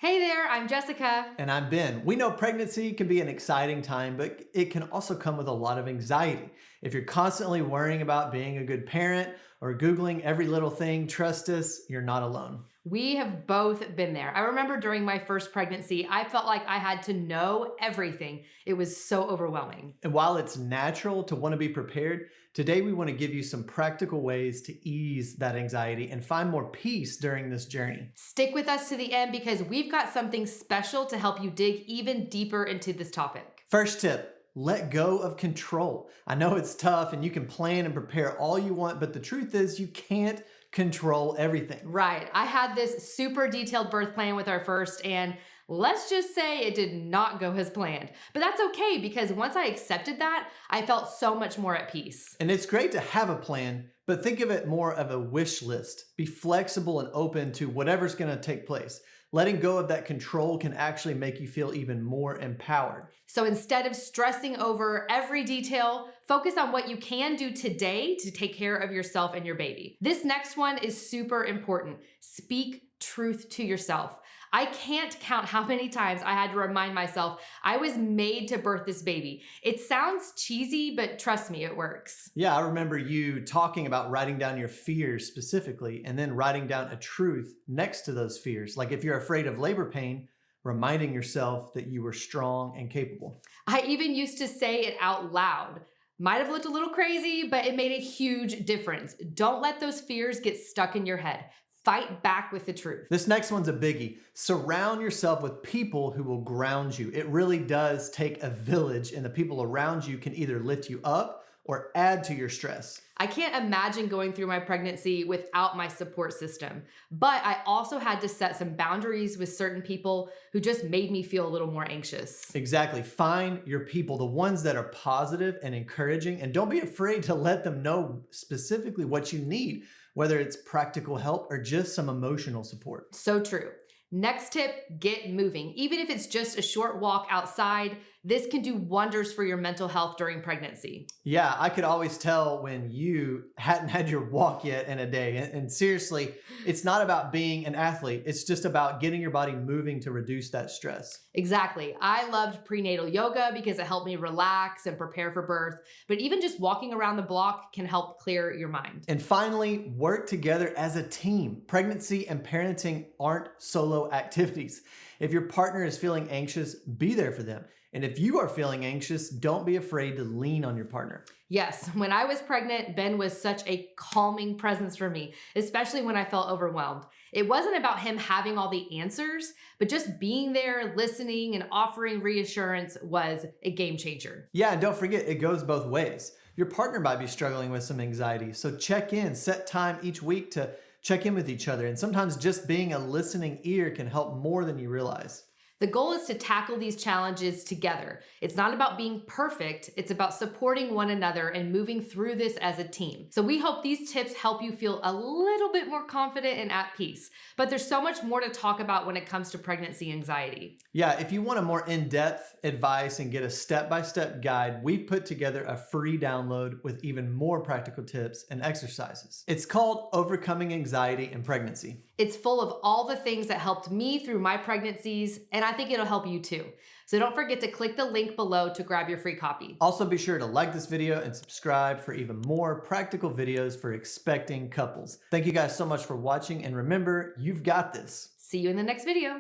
Hey there, I'm Jessica. And I'm Ben. We know pregnancy can be an exciting time, but it can also come with a lot of anxiety. If you're constantly worrying about being a good parent or Googling every little thing, trust us, you're not alone. We have both been there. I remember during my first pregnancy, I felt like I had to know everything. It was so overwhelming. And while it's natural to want to be prepared, today we want to give you some practical ways to ease that anxiety and find more peace during this journey. Stick with us to the end because we've got something special to help you dig even deeper into this topic. First tip. Let go of control. I know it's tough and you can plan and prepare all you want, but the truth is you can't control everything. Right. I had this super detailed birth plan with our first, and let's just say it did not go as planned. But that's okay because once I accepted that, I felt so much more at peace. And it's great to have a plan, but think of it more of a wish list. Be flexible and open to whatever's going to take place. Letting go of that control can actually make you feel even more empowered. So instead of stressing over every detail, focus on what you can do today to take care of yourself and your baby. This next one is super important. Speak truth to yourself. I can't count how many times I had to remind myself I was made to birth this baby. It sounds cheesy, but trust me, it works. Yeah, I remember you talking about writing down your fears specifically and then writing down a truth next to those fears. Like if you're afraid of labor pain, reminding yourself that you were strong and capable. I even used to say it out loud. Might have looked a little crazy, but it made a huge difference. Don't let those fears get stuck in your head. Fight back with the truth. This next one's a biggie. Surround yourself with people who will ground you. It really does take a village, and the people around you can either lift you up or add to your stress. I can't imagine going through my pregnancy without my support system, but I also had to set some boundaries with certain people who just made me feel a little more anxious. Exactly. Find your people, the ones that are positive and encouraging, and don't be afraid to let them know specifically what you need, whether it's practical help or just some emotional support. So true. Next tip, get moving. Even if it's just a short walk outside, this can do wonders for your mental health during pregnancy. Yeah, I could always tell when you hadn't had your walk yet in a day. And seriously, it's not about being an athlete. It's just about getting your body moving to reduce that stress. Exactly. I loved prenatal yoga because it helped me relax and prepare for birth. But even just walking around the block can help clear your mind. And finally, work together as a team. Pregnancy and parenting aren't solo activities. If your partner is feeling anxious, be there for them. And if you are feeling anxious, don't be afraid to lean on your partner. Yes, when I was pregnant, Ben was such a calming presence for me, especially when I felt overwhelmed. It wasn't about him having all the answers, but just being there, listening, and offering reassurance was a game changer. Yeah, and don't forget, it goes both ways. Your partner might be struggling with some anxiety, so check in, set time each week to check in with each other. And sometimes just being a listening ear can help more than you realize. The goal is to tackle these challenges together. It's not about being perfect. It's about supporting one another and moving through this as a team. So we hope these tips help you feel a little bit more confident and at peace. But there's so much more to talk about when it comes to pregnancy anxiety. Yeah, if you want a more in-depth advice and get a step-by-step guide, we've put together a free download with even more practical tips and exercises. It's called Overcoming Anxiety in Pregnancy. It's full of all the things that helped me through my pregnancies, and I think it'll help you too. So don't forget to click the link below to grab your free copy. Also be sure to like this video and subscribe for even more practical videos for expecting couples. Thank you guys so much for watching, and remember, you've got this. See you in the next video.